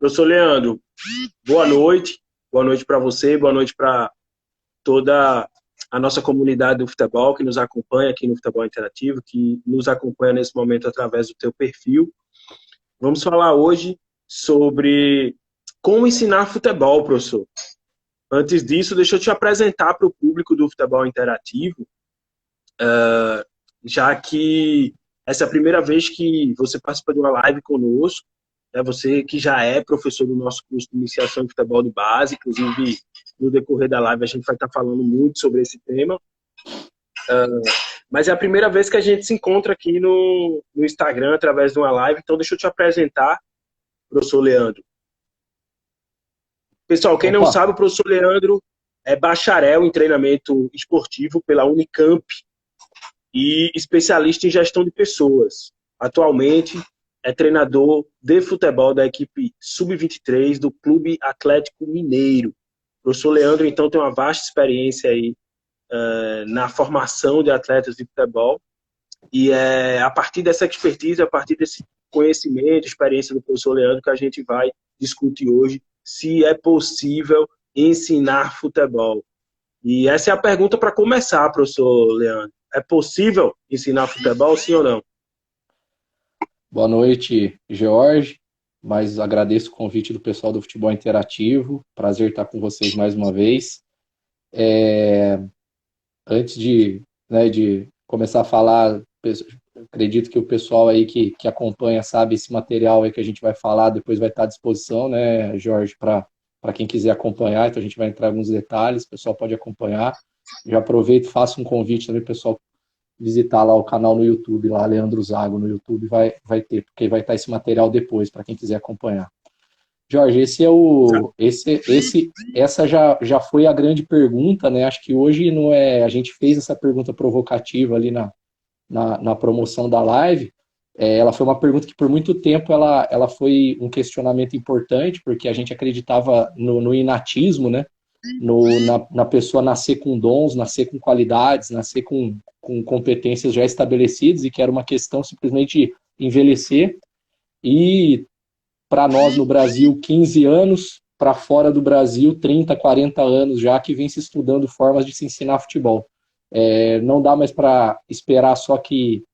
Professor Leandro, boa noite. Boa noite para você, boa noite para toda a nossa comunidade do futebol que nos acompanha aqui no Futebol Interativo, que nos acompanha nesse momento através do teu perfil. Vamos falar hoje sobre como ensinar futebol, professor. Antes disso, deixa eu te apresentar para o público do Futebol Interativo, já que essa é a primeira vez que você participa de uma live conosco, né? Você que já é professor do nosso curso de iniciação em futebol de base, inclusive no decorrer da live a gente vai estar falando muito sobre esse tema. Mas é a primeira vez que a gente se encontra aqui no Instagram através de uma live, então deixa eu te apresentar, professor Leandro. Pessoal, quem não Opa, sabe, o professor Leandro é bacharel em treinamento esportivo pela Unicamp e especialista em gestão de pessoas. Atualmente é treinador de futebol da equipe Sub-23 do Clube Atlético Mineiro. O professor Leandro, então, tem uma vasta experiência aí na formação de atletas de futebol e é a partir dessa expertise, a partir desse conhecimento, experiência do professor Leandro, que a gente vai discutir hoje se é possível ensinar futebol. E essa é a pergunta para começar, professor Leandro. É possível ensinar futebol, sim ou não? boa noite, George. Mas agradeço o convite do pessoal do Futebol Interativo. Prazer estar com vocês mais uma vez. Antes de começar a falar, acredito que o pessoal aí que acompanha sabe esse material aí que a gente vai falar, depois vai estar à disposição, né, Jorge, para quem quiser acompanhar. Então a gente vai entrar em alguns detalhes, o pessoal pode acompanhar. Já aproveito e faço um convite também, pessoal, visitar lá o canal no YouTube, lá Leandro Zago no YouTube, vai ter, porque vai estar esse material depois, para quem quiser acompanhar. Jorge, essa já foi a grande pergunta, né? Acho que hoje não é, a gente fez essa pergunta provocativa ali na promoção da live. Ela foi uma pergunta que por muito tempo ela foi um questionamento importante, porque a gente acreditava no inatismo, né? Na pessoa nascer com dons, nascer com qualidades, nascer com competências já estabelecidas, e que era uma questão simplesmente de envelhecer. E para nós no Brasil, 15 anos, para fora do Brasil, 30, 40 anos já que vem se estudando formas de se ensinar futebol. Não dá mais para esperar só que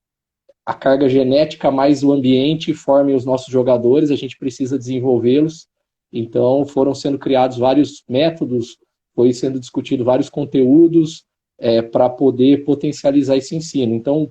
a carga genética mais o ambiente formem os nossos jogadores, a gente precisa desenvolvê-los. Então foram sendo criados vários métodos, foi sendo discutido vários conteúdos para poder potencializar esse ensino. Então,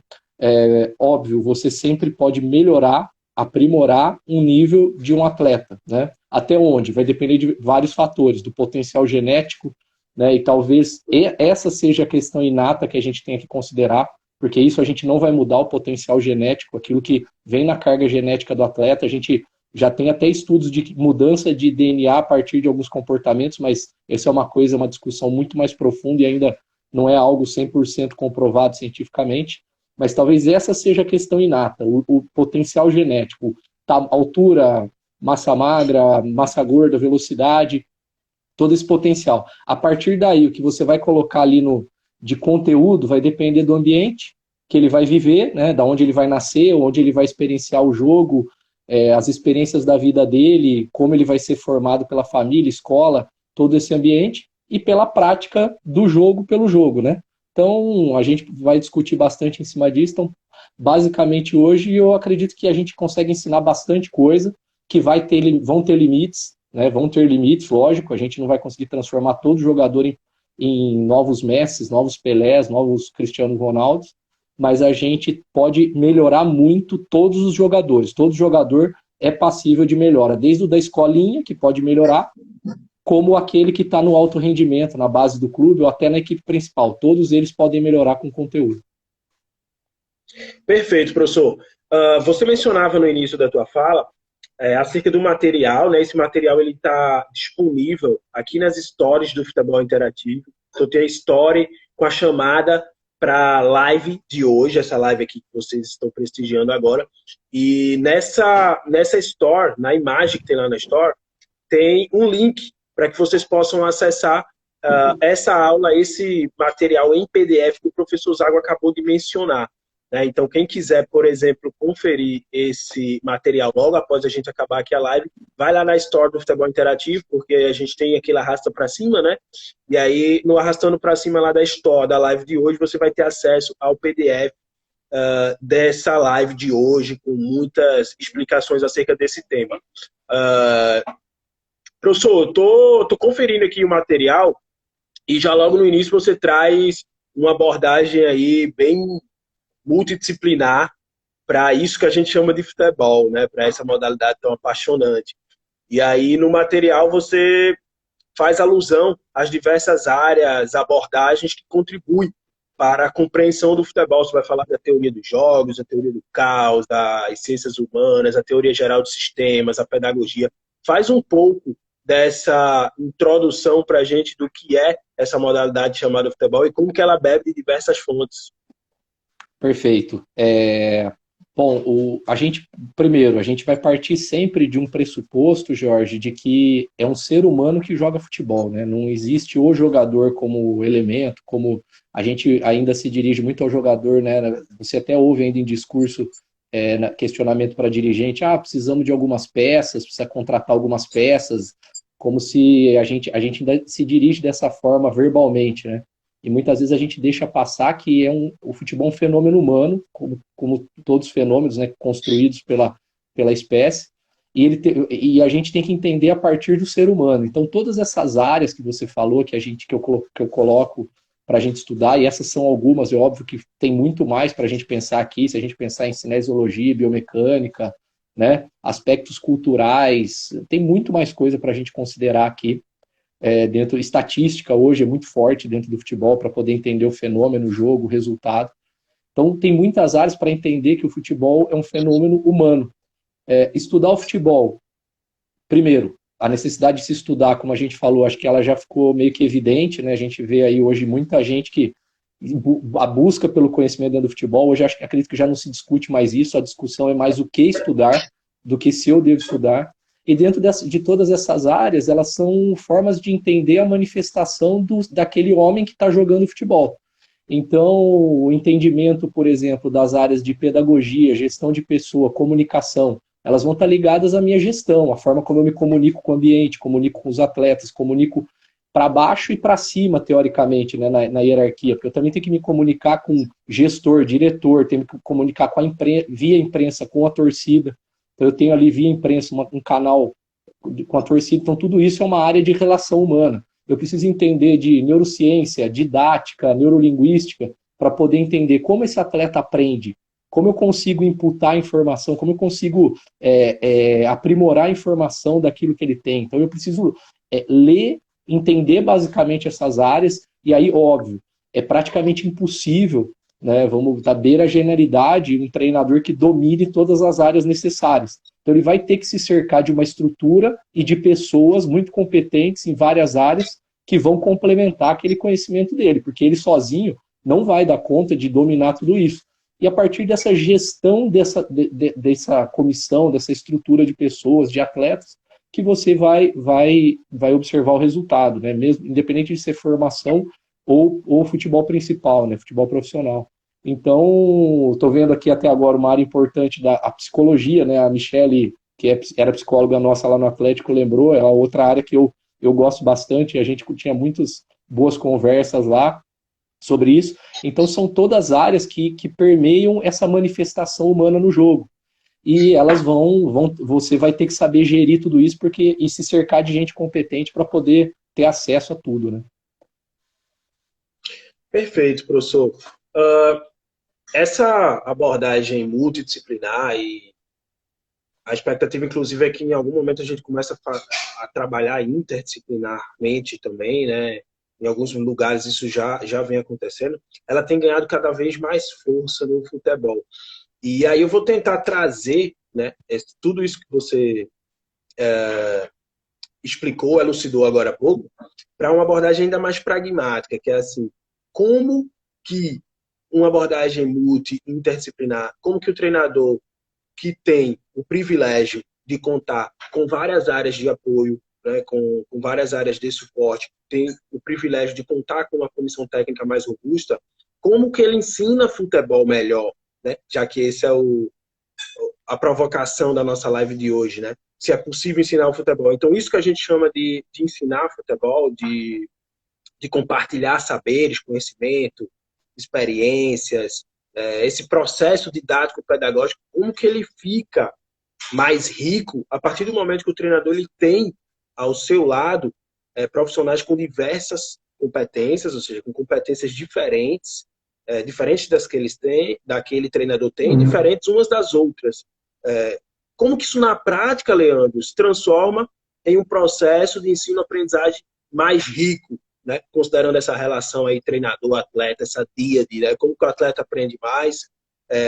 óbvio, você sempre pode melhorar, aprimorar um nível de um atleta, né? Até onde? Vai depender de vários fatores, do potencial genético, né? E talvez essa seja a questão inata que a gente tenha que considerar, porque isso a gente não vai mudar o potencial genético, aquilo que vem na carga genética do atleta. A gente já tem até estudos de mudança de DNA a partir de alguns comportamentos, mas essa é uma coisa, uma discussão muito mais profunda e ainda não é algo 100% comprovado cientificamente. Mas talvez essa seja a questão inata, o potencial genético, altura, massa magra, massa gorda, velocidade, todo esse potencial. A partir daí, o que você vai colocar ali de conteúdo vai depender do ambiente que ele vai viver, né, da onde ele vai nascer, onde ele vai experienciar o jogo, as experiências da vida dele, como ele vai ser formado pela família, escola, todo esse ambiente, e pela prática do jogo pelo jogo, né? Então, a gente vai discutir bastante em cima disso. Então, basicamente, hoje, eu acredito que a gente consegue ensinar bastante coisa, que vão ter limites, né? Vão ter limites, lógico. A gente não vai conseguir transformar todo jogador em novos Messi, novos Pelés, novos Cristiano Ronaldo, mas a gente pode melhorar muito todos os jogadores. Todo jogador é passível de melhora, desde o da escolinha, que pode melhorar, como aquele que está no alto rendimento, na base do clube ou até na equipe principal. Todos eles podem melhorar com conteúdo. Perfeito, professor. Você mencionava no início da tua fala acerca do material, né? Esse material ele está disponível aqui nas stories do Futebol Interativo. Então tem a story com a chamada para a live de hoje, essa live aqui que vocês estão prestigiando agora. E nessa store, na imagem que tem lá na store, tem um link para que vocês possam acessar essa aula, esse material em PDF que o professor Zago acabou de mencionar. né? Então, quem quiser, por exemplo, conferir esse material logo após a gente acabar aqui a live, vai lá na Store do Futebol Interativo, porque a gente tem aquele arrasta para cima, né? E aí, no arrastando para cima lá da Store da live de hoje, você vai ter acesso ao PDF dessa live de hoje, com muitas explicações acerca desse tema. Professor, eu tô conferindo aqui o material e já logo no início você traz uma abordagem aí bem multidisciplinar para isso que a gente chama de futebol, né? Para essa modalidade tão apaixonante. E aí no material você faz alusão às diversas áreas, abordagens que contribuem para a compreensão do futebol. Você vai falar da teoria dos jogos, a teoria do caos, das ciências humanas, a teoria geral de sistemas, a pedagogia. Faz um pouco dessa introdução para a gente do que é essa modalidade chamada futebol e como que ela bebe de diversas fontes. Perfeito. Bom, primeiro, a gente vai partir sempre de um pressuposto, Jorge, de que é um ser humano que joga futebol, né? Não existe o jogador como elemento, como a gente ainda se dirige muito ao jogador, né? Você até ouve ainda em discurso, questionamento para dirigente, precisamos de algumas peças, precisa contratar algumas peças, como se a gente ainda se dirige dessa forma verbalmente, né? E muitas vezes a gente deixa passar que o futebol é um fenômeno humano, como todos os fenômenos, né, construídos pela espécie, e a gente tem que entender a partir do ser humano. Então, todas essas áreas que você falou, que eu coloco para a gente estudar, e essas são algumas, é óbvio que tem muito mais para a gente pensar aqui, se a gente pensar em cinesiologia, biomecânica, né, aspectos culturais, tem muito mais coisa para a gente considerar aqui. Estatística hoje é muito forte dentro do futebol para poder entender o fenômeno, o jogo, o resultado. Então, tem muitas áreas para entender que o futebol é um fenômeno humano. Estudar o futebol, primeiro, a necessidade de se estudar, como a gente falou, acho que ela já ficou meio que evidente, né? A gente vê aí hoje muita gente que a busca pelo conhecimento dentro do futebol, hoje acredito que já não se discute mais isso, a discussão é mais o que estudar do que se eu devo estudar. E dentro de todas essas áreas, elas são formas de entender a manifestação daquele homem que está jogando futebol. Então, o entendimento, por exemplo, das áreas de pedagogia, gestão de pessoa, comunicação, elas vão estar ligadas à minha gestão, a forma como eu me comunico com o ambiente, comunico com os atletas, comunico para baixo e para cima, teoricamente, né, na hierarquia, porque eu também tenho que me comunicar com gestor, diretor, tenho que comunicar via imprensa com a torcida. Então, eu tenho ali via imprensa um canal com a torcida. Então, tudo isso é uma área de relação humana. Eu preciso entender de neurociência, didática, neurolinguística, para poder entender como esse atleta aprende, como eu consigo imputar a informação, como eu consigo aprimorar a informação daquilo que ele tem. Então, eu preciso ler, entender basicamente essas áreas, e aí, óbvio, é praticamente impossível, né, vamos da beira à genialidade, um treinador que domine todas as áreas necessárias. Então ele vai ter que se cercar de uma estrutura e de pessoas muito competentes em várias áreas que vão complementar aquele conhecimento dele, porque ele sozinho não vai dar conta de dominar tudo isso. E a partir dessa gestão dessa comissão, dessa estrutura de pessoas, de atletas, que você vai observar o resultado, né? Mesmo, independente de ser formação ou futebol principal, né? Futebol profissional. Então, estou vendo aqui até agora uma área importante a psicologia, né? A Michele, que era psicóloga nossa lá no Atlético, lembrou, é outra área que eu gosto bastante, a gente tinha muitas boas conversas lá sobre isso. Então, são todas áreas que permeiam essa manifestação humana no jogo. E elas você vai ter que saber gerir tudo isso e se cercar de gente competente para poder ter acesso a tudo, né? Perfeito, professor. Essa abordagem multidisciplinar e a expectativa, inclusive, é que em algum momento a gente começa a trabalhar interdisciplinarmente também, né? Em alguns lugares isso já vem acontecendo. Ela tem ganhado cada vez mais força no futebol. E aí eu vou tentar trazer, né, tudo isso que você explicou, elucidou agora há pouco, para uma abordagem ainda mais pragmática, que é assim, como que uma abordagem interdisciplinar, como que o treinador que tem o privilégio de contar com várias áreas de apoio, né, com várias áreas de suporte, tem o privilégio de contar com uma comissão técnica mais robusta, como que ele ensina futebol melhor, né? Já que esse é a provocação da nossa live de hoje, né? Se é possível ensinar o futebol. Então, isso que a gente chama de ensinar futebol, de compartilhar saberes, conhecimento, experiências, esse processo didático pedagógico, como que ele fica mais rico a partir do momento que o treinador ele tem ao seu lado profissionais com diversas competências, ou seja, com competências diferentes, diferentes das que eles têm, daquele treinador tem, diferentes umas das outras. Como que isso na prática, Leandro, se transforma em um processo de ensino-aprendizagem mais rico, né? Considerando essa relação aí treinador-atleta, essa díade, né? Como que o atleta aprende mais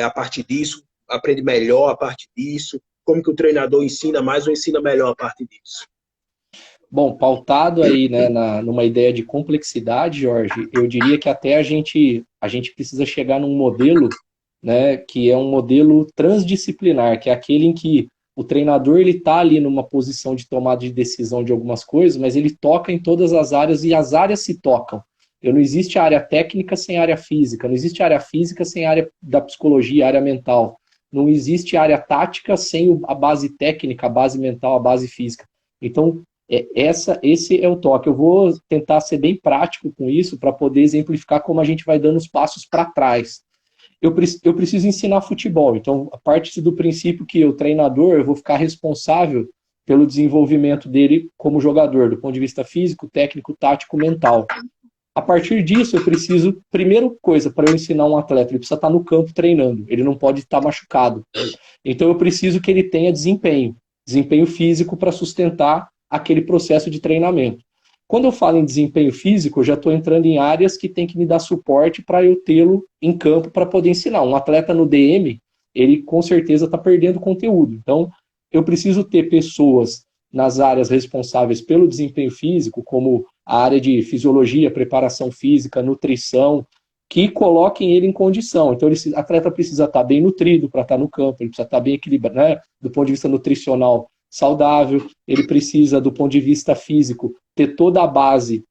a partir disso, aprende melhor a partir disso, como que o treinador ensina mais ou ensina melhor a partir disso? Bom, pautado aí, né, numa ideia de complexidade, Jorge, eu diria que até a gente precisa chegar num modelo, né, que é um modelo transdisciplinar, que é aquele em que o treinador ele está ali numa posição de tomada de decisão de algumas coisas, mas ele toca em todas as áreas e as áreas se tocam. Não existe área técnica sem área física, não existe área física sem área da psicologia, área mental. Não existe área tática sem a base técnica, a base mental, a base física. Então, esse é o toque. Eu vou tentar ser bem prático com isso para poder exemplificar como a gente vai dando os passos para trás. Eu preciso ensinar futebol, então a partir do princípio que o treinador, eu vou ficar responsável pelo desenvolvimento dele como jogador, do ponto de vista físico, técnico, tático, mental. A partir disso, eu preciso, primeira coisa, para eu ensinar um atleta, ele precisa estar no campo treinando, ele não pode estar machucado. Então eu preciso que ele tenha desempenho físico para sustentar aquele processo de treinamento. Quando eu falo em desempenho físico, eu já estou entrando em áreas que tem que me dar suporte para eu tê-lo em campo para poder ensinar. Um atleta no DM, ele com certeza está perdendo conteúdo. Então, eu preciso ter pessoas nas áreas responsáveis pelo desempenho físico, como a área de fisiologia, preparação física, nutrição, que coloquem ele em condição. Então, o atleta precisa estar bem nutrido para estar no campo, ele precisa estar bem equilibrado, né, do ponto de vista nutricional, saudável, ele precisa, do ponto de vista físico, ter toda a base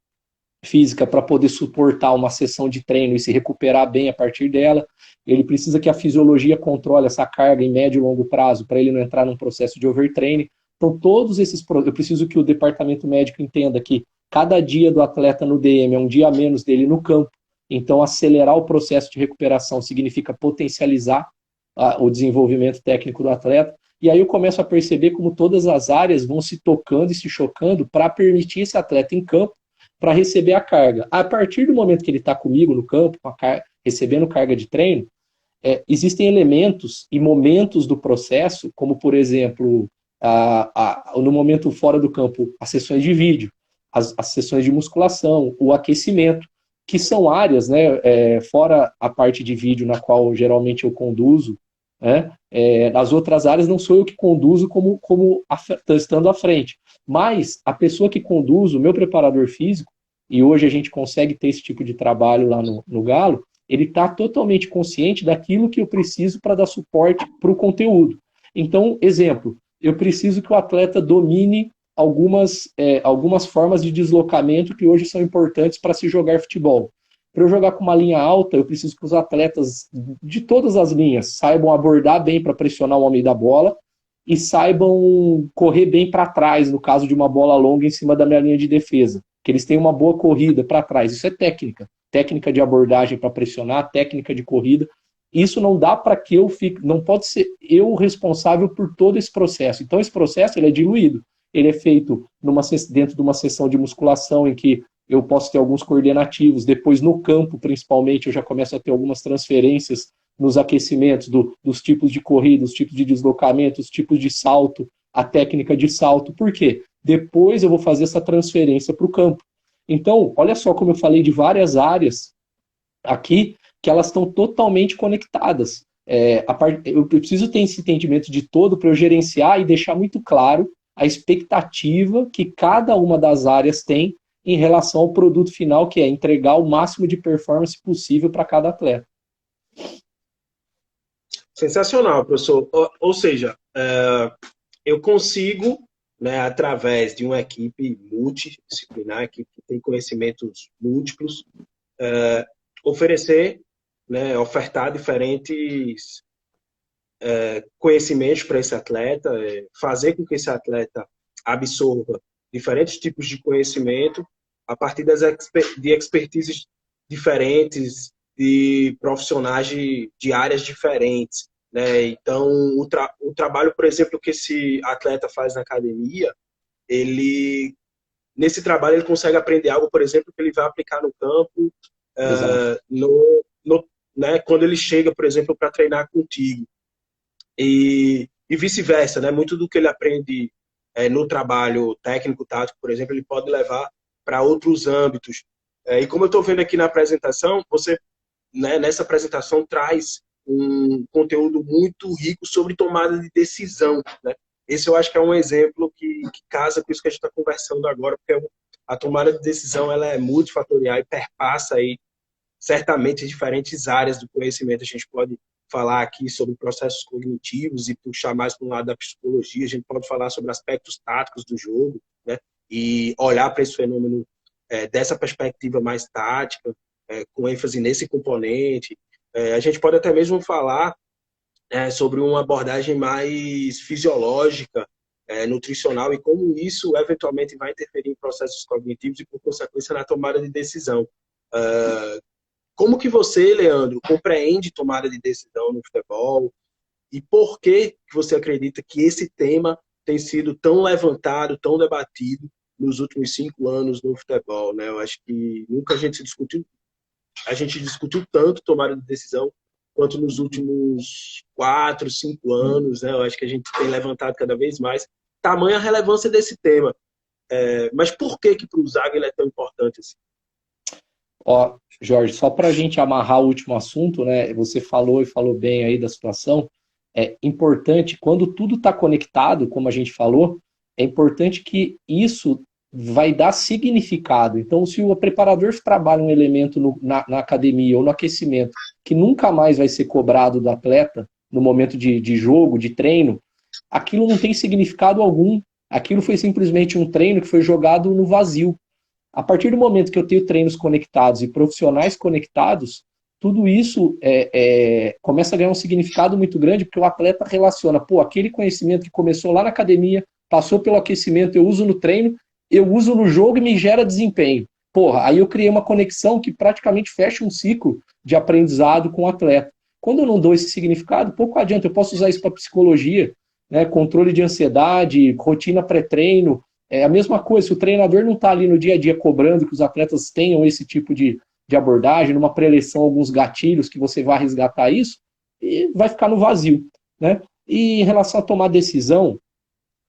física para poder suportar uma sessão de treino e se recuperar bem a partir dela. Ele precisa que a fisiologia controle essa carga em médio e longo prazo para ele não entrar num processo de overtraining. Então, todos esses... Eu preciso que o departamento médico entenda que cada dia do atleta no DM é um dia a menos dele no campo. Então, acelerar o processo de recuperação significa potencializar o desenvolvimento técnico do atleta. E aí eu começo a perceber como todas as áreas vão se tocando e se chocando para permitir esse atleta em campo para receber a carga. A partir do momento que ele está comigo no campo, recebendo carga de treino, existem elementos e momentos do processo, como, por exemplo, no momento fora do campo, as sessões de vídeo, as sessões de musculação, o aquecimento, que são áreas, né, fora a parte de vídeo na qual geralmente eu conduzo, né? Nas outras áreas não sou eu que conduzo como estando à frente, mas a pessoa que conduz, o meu preparador físico, e hoje a gente consegue ter esse tipo de trabalho lá no Galo, ele está totalmente consciente daquilo que eu preciso para dar suporte para o conteúdo. Então, exemplo, eu preciso que o atleta domine algumas formas de deslocamento que hoje são importantes para se jogar futebol. Para eu jogar com uma linha alta, eu preciso que os atletas de todas as linhas saibam abordar bem para pressionar o homem da bola e saibam correr bem para trás, no caso de uma bola longa em cima da minha linha de defesa. Que eles tenham uma boa corrida para trás. Isso é técnica. Técnica de abordagem para pressionar, técnica de corrida. Isso não dá para que eu fique... Não pode ser eu responsável por todo esse processo. Então, esse processo ele é diluído. Ele é feito dentro de uma sessão de musculação em que eu posso ter alguns coordenativos, depois no campo, principalmente, eu já começo a ter algumas transferências nos aquecimentos dos tipos de corrida, os tipos de deslocamento, os tipos de salto, a técnica de salto. Por quê? Depois eu vou fazer essa transferência para o campo. Então, olha só como eu falei de várias áreas aqui, que elas estão totalmente conectadas. Eu preciso ter esse entendimento de todo para eu gerenciar e deixar muito claro a expectativa que cada uma das áreas tem em relação ao produto final, que é entregar o máximo de performance possível para cada atleta. Sensacional, professor. Ou seja, eu consigo, né, através de uma equipe multidisciplinar, equipe que tem conhecimentos múltiplos, oferecer né, ofertar diferentes conhecimentos para esse atleta, fazer com que esse atleta absorva diferentes tipos de conhecimento a partir de expertises diferentes, de profissionais de áreas diferentes. Né? Então, o trabalho, por exemplo, que esse atleta faz na academia, nesse trabalho ele consegue aprender algo, por exemplo, que ele vai aplicar no campo, Exato. né, quando ele chega, por exemplo, para treinar contigo. E vice-versa, né? Muito do que ele aprende no trabalho técnico, tático, por exemplo, ele pode levar para outros âmbitos. E como eu estou vendo aqui na apresentação, você, né, nessa apresentação traz um conteúdo muito rico sobre tomada de decisão, né? Esse eu acho que é um exemplo que casa com isso que a gente está conversando agora, porque a tomada de decisão ela é multifatorial e perpassa aí certamente diferentes áreas do conhecimento. A gente pode falar aqui sobre processos cognitivos e puxar mais para um lado da psicologia. A gente pode falar sobre aspectos táticos do jogo, né? E olhar para esse fenômeno dessa perspectiva mais tática, com ênfase nesse componente. A gente pode até mesmo falar sobre uma abordagem mais fisiológica, nutricional, e como isso eventualmente vai interferir em processos cognitivos e, por consequência, na tomada de decisão. Como que você, Leandro, compreende tomada de decisão no futebol e por que você acredita que esse tema tem sido tão levantado, tão debatido nos últimos 5 anos no futebol, né? Eu acho que nunca a gente discutiu tanto tomada de decisão quanto nos últimos 4, 5 anos, né? Eu acho que a gente tem levantado cada vez mais tamanha relevância desse tema. Mas por que para o Zaga ele é tão importante assim? Ó, Jorge, só para a gente amarrar o último assunto, né? Você falou e falou bem aí da situação. É importante, quando tudo está conectado, como a gente falou, é importante que isso vai dar significado. Então, se o preparador trabalha um elemento na academia ou no aquecimento que nunca mais vai ser cobrado do atleta no momento de jogo, de treino, aquilo não tem significado algum. Aquilo foi simplesmente um treino que foi jogado no vazio. A partir do momento que eu tenho treinos conectados e profissionais conectados, tudo isso começa a ganhar um significado muito grande, porque o atleta relaciona, pô, aquele conhecimento que começou lá na academia, passou pelo aquecimento, eu uso no treino, eu uso no jogo e me gera desempenho. Porra, aí eu criei uma conexão que praticamente fecha um ciclo de aprendizado com o atleta. Quando eu não dou esse significado, pouco adianta, eu posso usar isso para psicologia, né, controle de ansiedade, rotina pré-treino. É a mesma coisa, se o treinador não está ali no dia a dia cobrando que os atletas tenham esse tipo de abordagem, numa pré-eleição, alguns gatilhos que você vai resgatar isso, e vai ficar no vazio, né? E em relação a tomar decisão,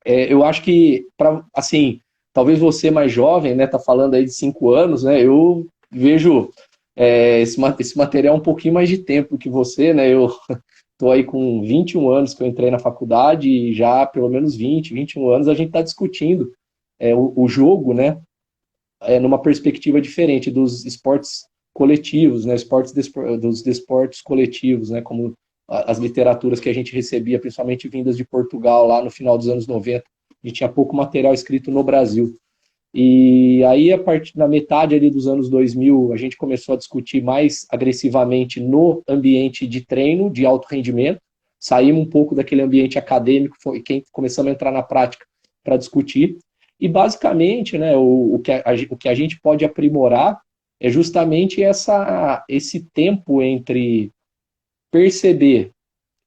eu acho que, assim, talvez você mais jovem, né, tá falando aí de 5 anos, né, eu vejo esse material um pouquinho mais de tempo que você, né, eu tô aí com 21 anos que eu entrei na faculdade e já pelo menos 20, 21 anos a gente está discutindo o jogo, né, numa perspectiva diferente dos esportes coletivos, né, dos esportes coletivos, né, como as literaturas que a gente recebia, principalmente vindas de Portugal, lá no final dos anos 90, a gente tinha pouco material escrito no Brasil. E aí, na metade ali dos anos 2000, a gente começou a discutir mais agressivamente no ambiente de treino, de alto rendimento, saímos um pouco daquele ambiente acadêmico, começamos a entrar na prática para discutir. E basicamente, né, o que a gente pode aprimorar é justamente esse tempo entre perceber,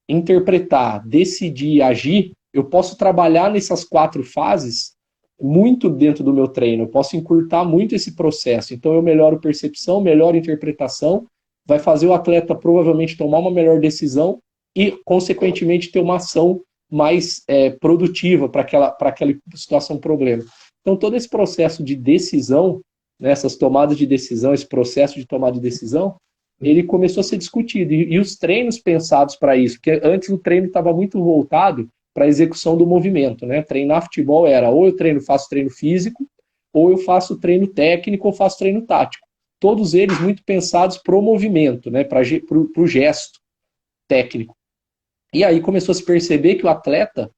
interpretar, decidir, agir. Eu posso trabalhar nessas 4 fases muito dentro do meu treino, eu posso encurtar muito esse processo. Então eu melhoro percepção, melhoro interpretação, vai fazer o atleta provavelmente tomar uma melhor decisão e, consequentemente, ter uma ação mais produtiva para aquela situação, problema. Então, todo esse processo de decisão, né, essas tomadas de decisão, esse processo de tomada de decisão, ele começou a ser discutido. E os treinos pensados para isso, porque antes o treino estava muito voltado para a execução do movimento, né? Treinar futebol era ou eu faço treino físico, ou eu faço treino técnico, ou faço treino tático. Todos eles muito pensados para o movimento, né? Para o gesto técnico. E aí começou a se perceber que o atleta,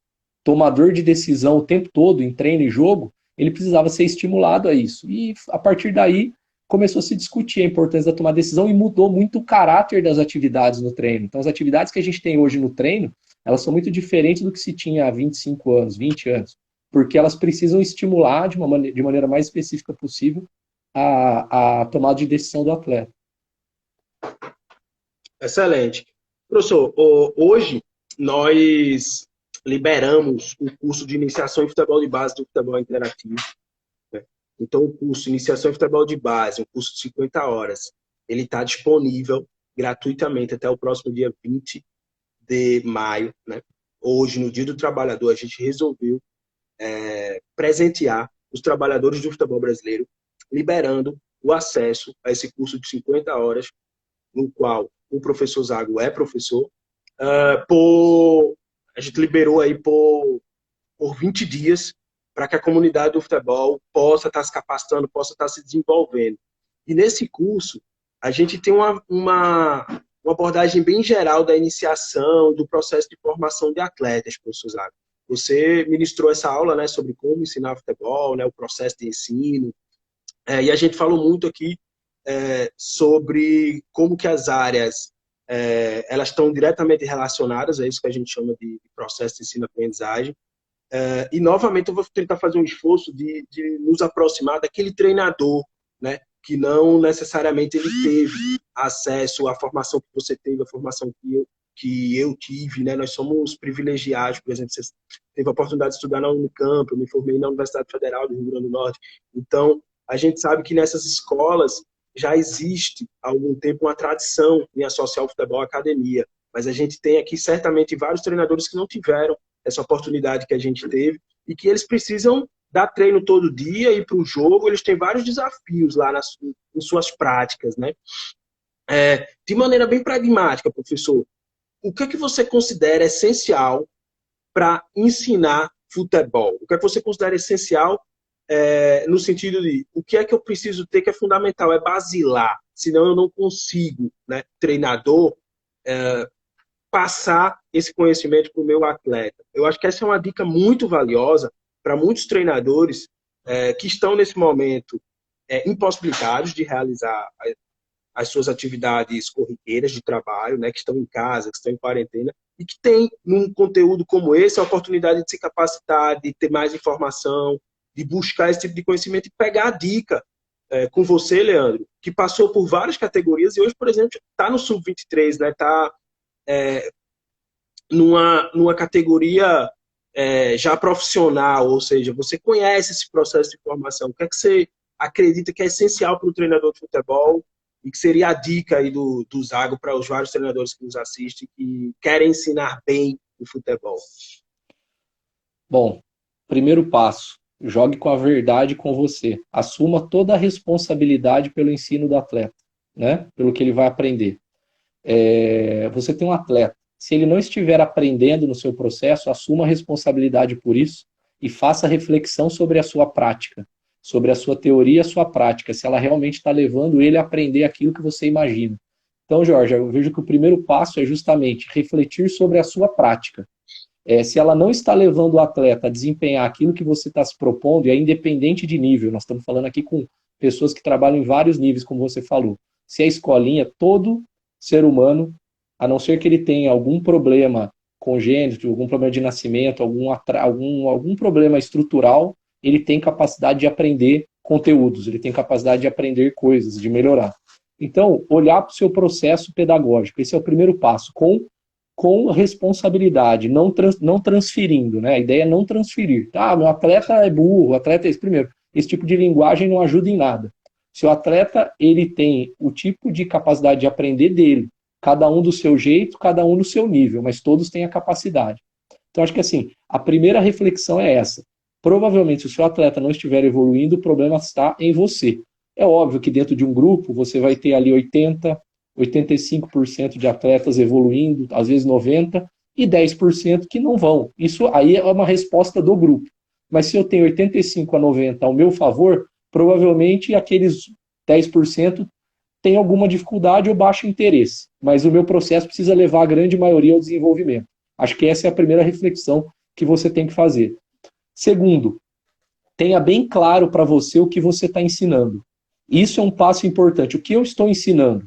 tomador de decisão o tempo todo, em treino e jogo, ele precisava ser estimulado a isso. E a partir daí começou a se discutir a importância da tomada de decisão e mudou muito o caráter das atividades no treino. Então, as atividades que a gente tem hoje no treino, elas são muito diferentes do que se tinha há 25 anos, 20 anos, porque elas precisam estimular de maneira mais específica possível a tomada de decisão do atleta. Excelente. Professor, hoje nós liberamos o curso de iniciação em futebol de base do futebol interativo. Então, o curso Iniciação em Futebol de Base, um curso de 50 horas, ele está disponível gratuitamente até o próximo dia 20 de maio. Né? Hoje, no Dia do Trabalhador, a gente resolveu presentear os trabalhadores do futebol brasileiro, liberando o acesso a esse curso de 50 horas, no qual o professor Zago é professor. A gente liberou aí por 20 dias, para que a comunidade do futebol possa estar se capacitando, possa estar se desenvolvendo. E nesse curso, a gente tem uma abordagem bem geral da iniciação, do processo de formação de atletas, professor Zago. Você ministrou essa aula, né, sobre como ensinar futebol, né, o processo de ensino, e a gente falou muito aqui sobre como que as áreas elas estão diretamente relacionadas, é isso que a gente chama de processo de ensino-aprendizagem. E, novamente, eu vou tentar fazer um esforço de nos aproximar daquele treinador, né, que não necessariamente ele teve acesso à formação que você teve, à formação que eu tive. Né? Nós somos privilegiados, por exemplo, você teve a oportunidade de estudar na Unicamp, eu me formei na Universidade Federal do Rio Grande do Norte. Então, a gente sabe que nessas escolas já existe há algum tempo uma tradição em associar o futebol à academia, mas a gente tem aqui certamente vários treinadores que não tiveram essa oportunidade que a gente teve, e que eles precisam dar treino todo dia, ir para o jogo, eles têm vários desafios lá em suas práticas. Né? De maneira bem pragmática, professor, o que é que você considera essencial para ensinar futebol? O que é que você considera essencial no sentido de o que é que eu preciso ter que é fundamental, é basilar, senão eu não consigo, né, treinador, passar esse conhecimento para o meu atleta. Eu acho que essa é uma dica muito valiosa para muitos treinadores que estão, nesse momento, impossibilitados de realizar as suas atividades corriqueiras de trabalho, né, que estão em casa, que estão em quarentena, e que têm, num conteúdo como esse, a oportunidade de se capacitar, de ter mais informação, de buscar esse tipo de conhecimento e pegar a dica com você, Leandro, que passou por várias categorias e hoje, por exemplo, está no Sub-23, né, está numa categoria já profissional, ou seja, você conhece esse processo de formação. O que é que você acredita que é essencial para o treinador de futebol e que seria a dica aí do Zago para os vários treinadores que nos assistem que querem ensinar bem o futebol? Bom, primeiro passo, jogue com a verdade com você. Assuma toda a responsabilidade pelo ensino do atleta, né? Pelo que ele vai aprender. Você tem um atleta. Se ele não estiver aprendendo no seu processo, assuma a responsabilidade por isso e faça reflexão sobre a sua prática, sobre a sua teoria e a sua prática, se ela realmente está levando ele a aprender aquilo que você imagina. Então, Jorge, eu vejo que o primeiro passo é justamente refletir sobre a sua prática. Se ela não está levando o atleta a desempenhar aquilo que você está se propondo, e é independente de nível, nós estamos falando aqui com pessoas que trabalham em vários níveis, como você falou. Se é escolinha, todo ser humano, a não ser que ele tenha algum problema congênito, algum problema de nascimento, algum problema estrutural, ele tem capacidade de aprender conteúdos, ele tem capacidade de aprender coisas, de melhorar. Então, olhar para o seu processo pedagógico, esse é o primeiro passo, com responsabilidade, não transferindo, né? A ideia é não transferir. Meu atleta é burro, o atleta é esse. Primeiro, esse tipo de linguagem não ajuda em nada. Se o atleta ele tem o tipo de capacidade de aprender dele, cada um do seu jeito, cada um no seu nível, mas todos têm a capacidade. Então, acho que assim, a primeira reflexão é essa. Provavelmente, se o seu atleta não estiver evoluindo, o problema está em você. É óbvio que dentro de um grupo, você vai ter ali 85% de atletas evoluindo, às vezes 90%, e 10% que não vão. Isso aí é uma resposta do grupo. Mas se eu tenho 85 a 90 ao meu favor, provavelmente aqueles 10% têm alguma dificuldade ou baixo interesse. Mas o meu processo precisa levar a grande maioria ao desenvolvimento. Acho que essa é a primeira reflexão que você tem que fazer. Segundo, tenha bem claro para você o que você está ensinando. Isso é um passo importante. O que eu estou ensinando?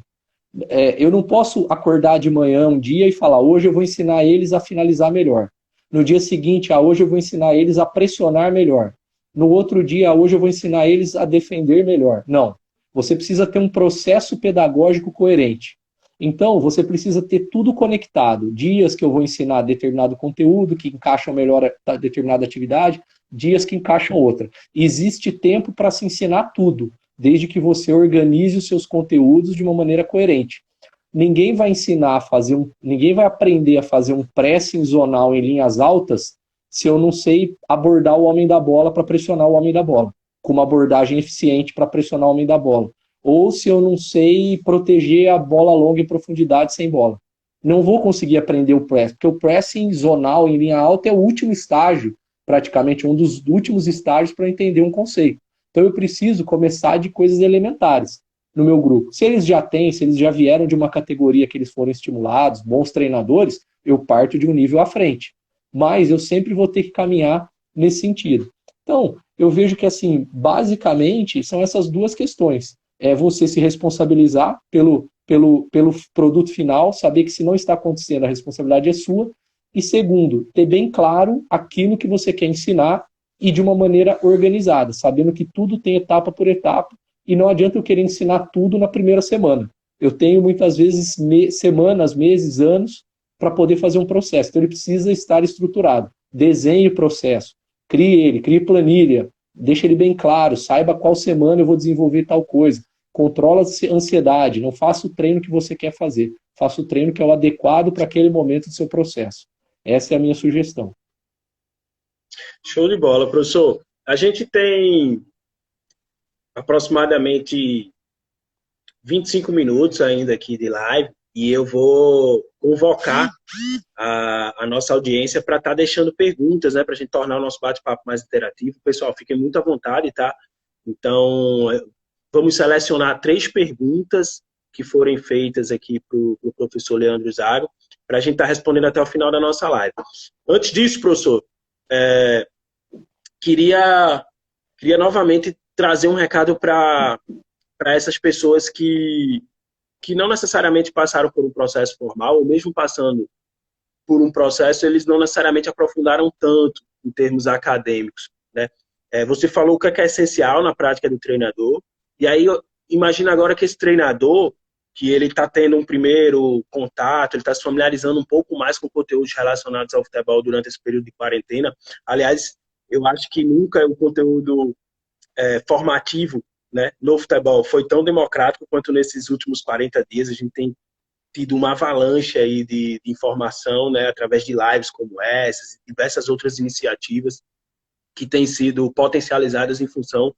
Eu não posso acordar de manhã um dia e falar, hoje eu vou ensinar eles a finalizar melhor. No dia seguinte, hoje eu vou ensinar eles a pressionar melhor. No outro dia, hoje eu vou ensinar eles a defender melhor. Não. Você precisa ter um processo pedagógico coerente. Então, você precisa ter tudo conectado. Dias que eu vou ensinar determinado conteúdo, que encaixam melhor a determinada atividade, dias que encaixam outra. Existe tempo para se ensinar tudo, desde que você organize os seus conteúdos de uma maneira coerente. Ninguém vai ensinar a fazer ninguém vai aprender a fazer um pressing zonal em linhas altas se eu não sei abordar o homem da bola para pressionar o homem da bola, com uma abordagem eficiente para pressionar o homem da bola. Ou se eu não sei proteger a bola longa em profundidade sem bola. Não vou conseguir aprender o press, porque o pressing zonal em linha alta é o último estágio, praticamente um dos últimos estágios para entender um conceito. Então eu preciso começar de coisas elementares no meu grupo. Se eles já têm, se eles já vieram de uma categoria que eles foram estimulados, bons treinadores, eu parto de um nível à frente. Mas eu sempre vou ter que caminhar nesse sentido. Então, eu vejo que, assim, basicamente, são essas duas questões. É você se responsabilizar pelo produto final, saber que se não está acontecendo, a responsabilidade é sua. E segundo, ter bem claro aquilo que você quer ensinar e de uma maneira organizada, sabendo que tudo tem etapa por etapa, e não adianta eu querer ensinar tudo na primeira semana. Eu tenho muitas vezes semanas, meses, anos para poder fazer um processo. Então ele precisa estar estruturado. Desenhe o processo, crie planilha, deixe ele bem claro, saiba qual semana eu vou desenvolver tal coisa. Controla a ansiedade, não faça o treino que você quer fazer. Faça o treino que é o adequado para aquele momento do seu processo. Essa é a minha sugestão. Show de bola, professor. A gente tem aproximadamente 25 minutos ainda aqui de live e eu vou convocar a nossa audiência para estar deixando perguntas, né, para a gente tornar o nosso bate-papo mais interativo. Pessoal, fiquem muito à vontade, tá? Então, vamos selecionar 3 perguntas que forem feitas aqui para o professor Leandro Zago, para a gente estar respondendo até o final da nossa live. Antes disso, professor, queria novamente trazer um recado para essas pessoas que não necessariamente passaram por um processo formal, ou mesmo passando por um processo, eles não necessariamente aprofundaram tanto em termos acadêmicos, né? Você falou o que é essencial na prática do treinador, e aí imagina agora que esse treinador, que ele está tendo um primeiro contato, ele está se familiarizando um pouco mais com conteúdos relacionados ao futebol durante esse período de quarentena. Aliás, eu acho que nunca o conteúdo formativo, né, no futebol foi tão democrático quanto nesses últimos 40 dias. A gente tem tido uma avalanche aí de informação, né, através de lives como essas e diversas outras iniciativas que têm sido potencializadas em função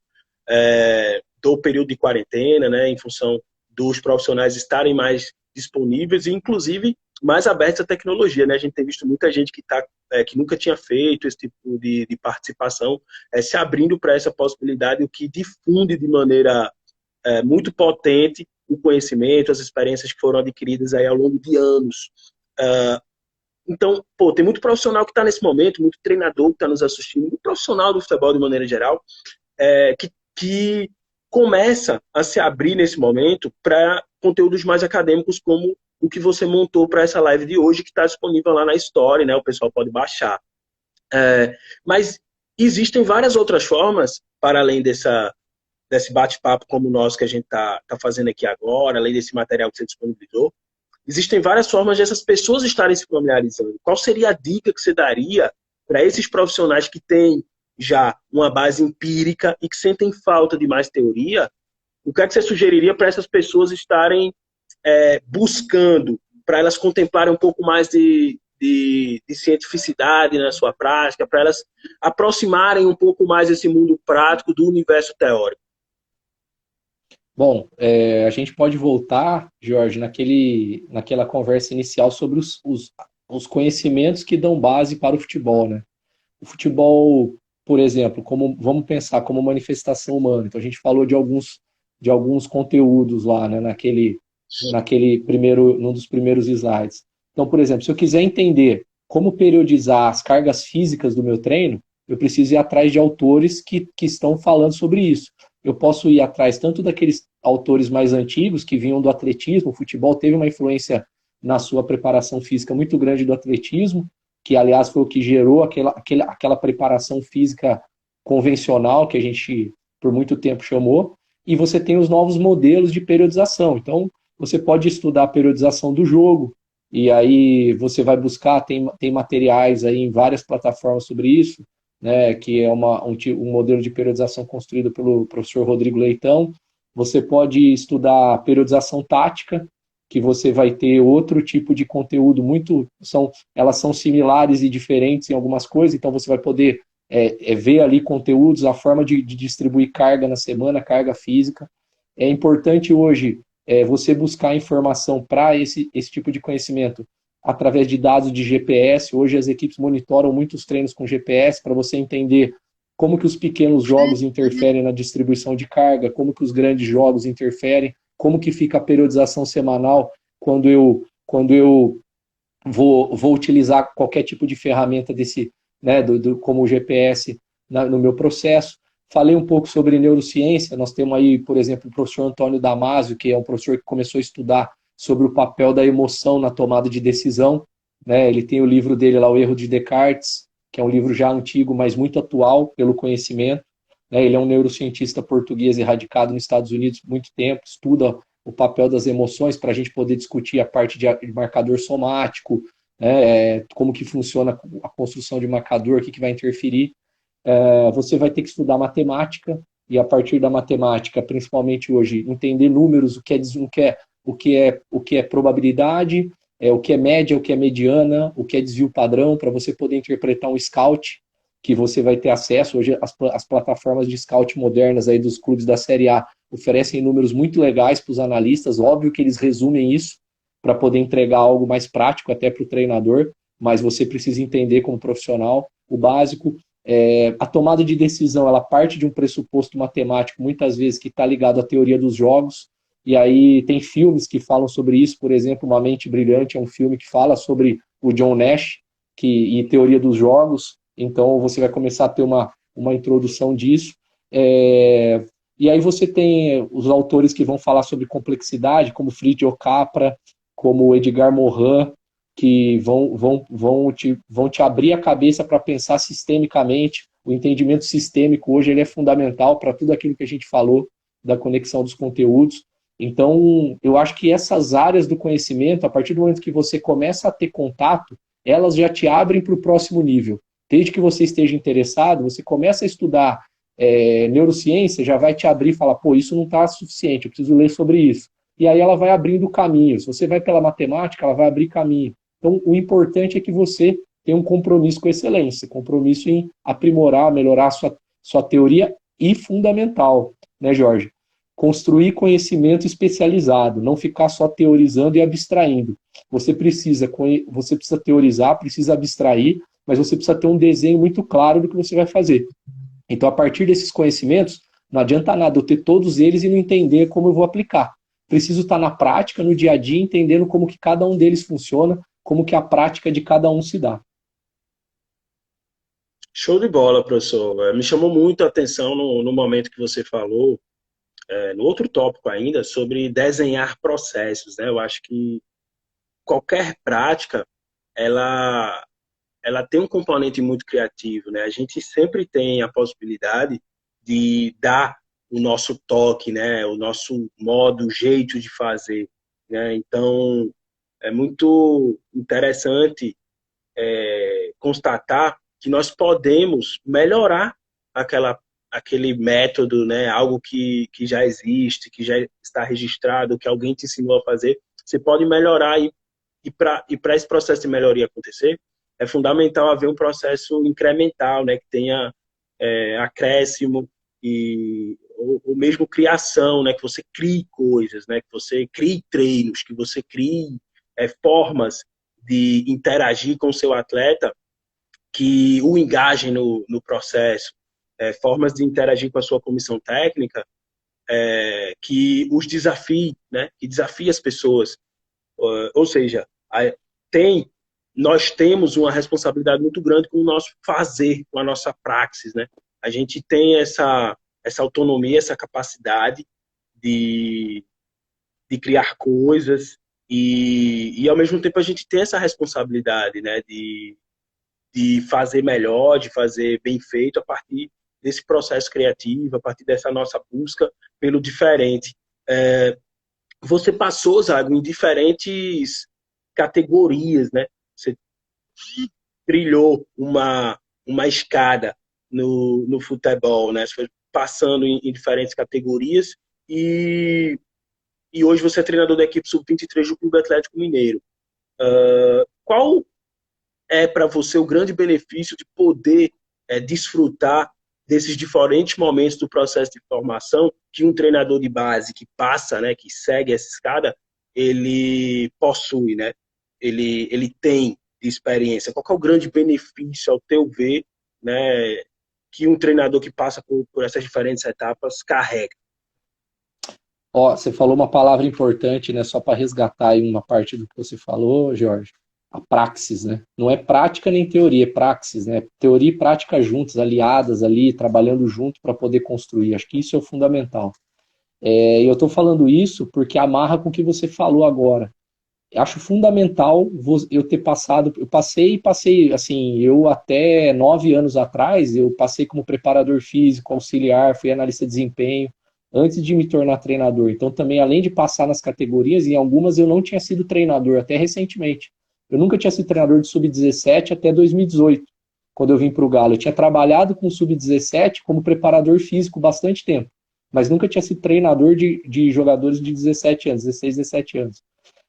do período de quarentena, né, em função dos profissionais estarem mais disponíveis e, inclusive, mais abertos à tecnologia, né? A gente tem visto muita gente que nunca tinha feito esse tipo de participação se abrindo para essa possibilidade, o que difunde de maneira muito potente o conhecimento, as experiências que foram adquiridas aí ao longo de anos. Então, tem muito profissional que está nesse momento, muito treinador que está nos assistindo, muito profissional do futebol de maneira geral, que começa a se abrir nesse momento para conteúdos mais acadêmicos, como o que você montou para essa live de hoje, que está disponível lá na Story, né? O pessoal pode baixar. Mas existem várias outras formas, para além desse bate-papo como o nosso que a gente está fazendo aqui agora, além desse material que você disponibilizou. Existem várias formas dessas pessoas estarem se familiarizando. Qual seria a dica que você daria para esses profissionais que têm já uma base empírica e que sentem falta de mais teoria? O que é que você sugeriria para essas pessoas estarem buscando, para elas contemplarem um pouco mais de cientificidade na sua prática, para elas aproximarem um pouco mais esse mundo prático do universo teórico? Bom, a gente pode voltar, Jorge, naquela conversa inicial sobre os conhecimentos que dão base para o futebol, né? O futebol, por exemplo, vamos pensar como manifestação humana. Então a gente falou de alguns conteúdos lá, né, num dos primeiros slides. Então, por exemplo, se eu quiser entender como periodizar as cargas físicas do meu treino, eu preciso ir atrás de autores que estão falando sobre isso. eu posso ir atrás tanto daqueles autores mais antigos que vinham do atletismo. O futebol teve uma influência na sua preparação física muito grande do atletismo, que aliás foi o que gerou aquela preparação física convencional que a gente por muito tempo chamou. E você tem os novos modelos de periodização. Então, você pode estudar a periodização do jogo, e aí você vai buscar, tem materiais aí em várias plataformas sobre isso, né, que é um modelo de periodização construído pelo professor Rodrigo Leitão. Você pode estudar a periodização tática, que você vai ter outro tipo de conteúdo elas são similares e diferentes em algumas coisas, então você vai poder ver ali conteúdos, a forma de distribuir carga na semana, carga física. É importante hoje você buscar informação para esse tipo de conhecimento através de dados de GPS. Hoje as equipes monitoram muitos treinos com GPS para você entender como que os pequenos jogos interferem na distribuição de carga, como que os grandes jogos interferem, como que fica a periodização semanal quando eu vou utilizar qualquer tipo de ferramenta desse, né, como o GPS no meu processo. Falei um pouco sobre neurociência. Nós temos aí, por exemplo, o professor Antônio Damasio, que é um professor que começou a estudar sobre o papel da emoção na tomada de decisão, né? Ele tem o livro dele lá, O Erro de Descartes, que é um livro já antigo, mas muito atual pelo conhecimento, né? Ele é um neurocientista português radicado nos Estados Unidos há muito tempo, estuda o papel das emoções para a gente poder discutir a parte de marcador somático, né? Como que funciona a construção de marcador, o que vai interferir. Você vai ter que estudar matemática, e a partir da matemática, principalmente hoje, entender números, o que é probabilidade, o que é média, o que é mediana, o que é desvio padrão, para você poder interpretar um scout, que você vai ter acesso. Hoje as plataformas de scout modernas aí dos clubes da Série A oferecem números muito legais para os analistas. Óbvio que eles resumem isso para poder entregar algo mais prático até para o treinador, mas você precisa entender como profissional o básico. A tomada de decisão, ela parte de um pressuposto matemático, muitas vezes, que está ligado à teoria dos jogos, e aí tem filmes que falam sobre isso. Por exemplo, Uma Mente Brilhante é um filme que fala sobre o John Nash e teoria dos jogos, então você vai começar a ter uma introdução disso. E aí você tem os autores que vão falar sobre complexidade, como Friedrich Capra, como Edgar Morin, que vão te abrir a cabeça para pensar sistemicamente. O entendimento sistêmico hoje ele é fundamental para tudo aquilo que a gente falou da conexão dos conteúdos. Então, eu acho que essas áreas do conhecimento, a partir do momento que você começa a ter contato, elas já te abrem para o próximo nível. Desde que você esteja interessado, você começa a estudar neurociência, já vai te abrir e falar, pô, isso não está suficiente, eu preciso ler sobre isso. E aí ela vai abrindo caminho. Se você vai pela matemática, ela vai abrir caminho. Então, o importante é que você tenha um compromisso com a excelência, compromisso em aprimorar, melhorar a sua teoria, e fundamental, né, Jorge? Construir conhecimento especializado, não ficar só teorizando e abstraindo. Você precisa teorizar, precisa abstrair, mas você precisa ter um desenho muito claro do que você vai fazer. Então, a partir desses conhecimentos, não adianta nada eu ter todos eles e não entender como eu vou aplicar. Preciso estar na prática, no dia a dia, entendendo como que cada um deles funciona, como que a prática de cada um se dá. Show de bola, professor. Me chamou muito a atenção no momento que você falou, no outro tópico ainda, sobre desenhar processos, né? Eu acho que qualquer prática, ela tem um componente muito criativo, né? A gente sempre tem a possibilidade de dar o nosso toque, né? O nosso modo, o jeito de fazer, né? Então, é muito interessante constatar que nós podemos melhorar aquele método, né? Algo que já existe, que já está registrado, que alguém te ensinou a fazer. Você pode melhorar e para esse processo de melhoria acontecer, é fundamental haver um processo incremental, né? Que tenha acréscimo ou mesmo criação, né? Que você crie coisas, né? Que você crie treinos, que você crie formas de interagir com o seu atleta que o engajem no processo, formas de interagir com a sua comissão técnica que os desafie, né? Que desafie as pessoas. Ou seja, nós temos uma responsabilidade muito grande com o nosso fazer, com a nossa praxis, né? A gente tem essa essa autonomia, essa capacidade de, de criar coisas e, ao mesmo tempo, a gente tem essa responsabilidade, né, de fazer melhor, de fazer bem feito a partir desse processo criativo, a partir dessa nossa busca pelo diferente. Você passou, Zago, em diferentes categorias, né? Você trilhou uma escada no futebol, né? Você foi passando em diferentes categorias e hoje você é treinador da equipe sub-23 do Clube Atlético Mineiro. Qual é para você o grande benefício de poder desfrutar desses diferentes momentos do processo de formação que um treinador de base que passa, né, que segue essa escada, ele possui, né? Ele tem de experiência. Qual é o grande benefício, ao teu ver, né, que um treinador que passa por essas diferentes etapas carrega? Ó, você falou uma palavra importante, né? Só para resgatar aí uma parte do que você falou, Jorge. A praxis, né? Não é prática nem teoria, é praxis, né? Teoria e prática juntas, aliadas ali, trabalhando junto para poder construir. Acho que isso é o fundamental. E eu estou falando isso porque amarra com o que você falou agora. Acho fundamental eu ter passado, eu passei, assim, eu até 9 anos atrás, eu passei como preparador físico, auxiliar, fui analista de desempenho, antes de me tornar treinador. Então também, além de passar nas categorias, em algumas eu não tinha sido treinador, até recentemente. Eu nunca tinha sido treinador de sub-17 até 2018, quando eu vim para o Galo. Eu tinha trabalhado com sub-17 como preparador físico bastante tempo, mas nunca tinha sido treinador de jogadores de 17 anos, 16, 17 anos.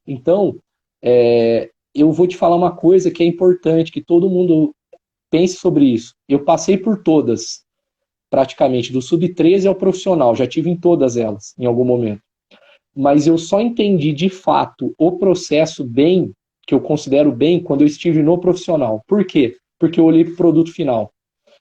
Então, eu vou te falar uma coisa que é importante, que todo mundo pense sobre isso. Eu passei por todas, praticamente, do sub-13 ao profissional, já tive em todas elas, em algum momento. Mas eu só entendi, de fato, o processo bem, que eu considero bem, quando eu estive no profissional. Por quê? Porque eu olhei para o produto final.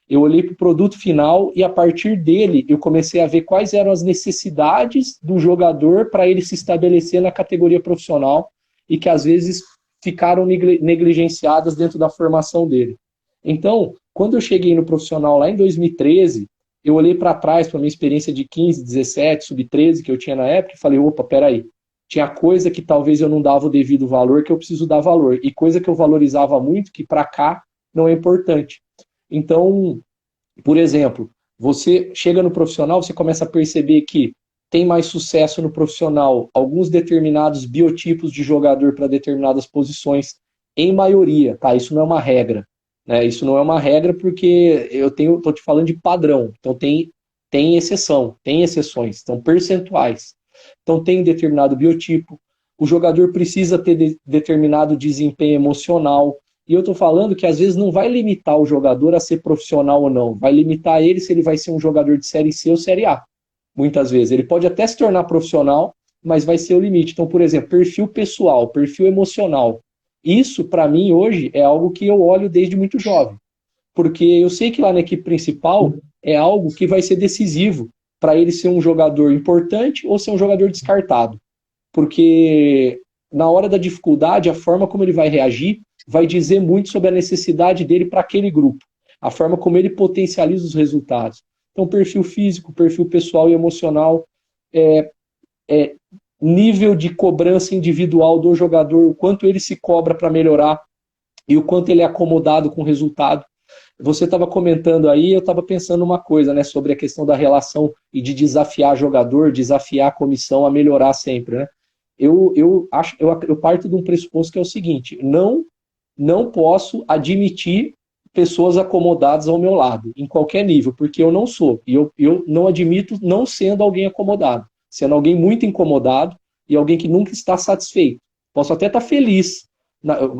Eu olhei para o produto final e, a partir dele, eu comecei a ver quais eram as necessidades do jogador para ele se estabelecer na categoria profissional e que, às vezes, ficaram negligenciadas dentro da formação dele. Então, quando eu cheguei no profissional lá em 2013, eu olhei para trás, para a minha experiência de 15, 17, sub-13 que eu tinha na época e falei, opa, peraí, tinha coisa que talvez eu não dava o devido valor que eu preciso dar valor, e coisa que eu valorizava muito que para cá não é importante. Então, por exemplo, você chega no profissional, você começa a perceber que tem mais sucesso no profissional alguns determinados biotipos de jogador para determinadas posições, em maioria, tá? Isso não é uma regra, né? Isso não é uma regra porque estou te falando de padrão, então tem exceção, tem exceções, então percentuais. Então tem determinado biotipo, o jogador precisa ter determinado desempenho emocional, e eu estou falando que às vezes não vai limitar o jogador a ser profissional ou não, vai limitar ele se ele vai ser um jogador de Série C ou Série A. Muitas vezes. Ele pode até se tornar profissional, mas vai ser o limite. Então, por exemplo, perfil pessoal, perfil emocional. Isso, para mim, hoje, é algo que eu olho desde muito jovem. Porque eu sei que lá na equipe principal é algo que vai ser decisivo para ele ser um jogador importante ou ser um jogador descartado. Porque na hora da dificuldade, a forma como ele vai reagir vai dizer muito sobre a necessidade dele para aquele grupo. A forma como ele potencializa os resultados. Então, perfil físico, perfil pessoal e emocional, nível de cobrança individual do jogador, o quanto ele se cobra para melhorar e o quanto ele é acomodado com o resultado. Você estava comentando aí, eu estava pensando uma coisa, né, sobre a questão da relação e de desafiar jogador, desafiar a comissão a melhorar sempre, né? Eu parto de um pressuposto que é o seguinte: não posso admitir pessoas acomodadas ao meu lado, em qualquer nível, porque eu não sou. E eu não admito não sendo alguém acomodado, sendo alguém muito incomodado e alguém que nunca está satisfeito. Posso até estar feliz.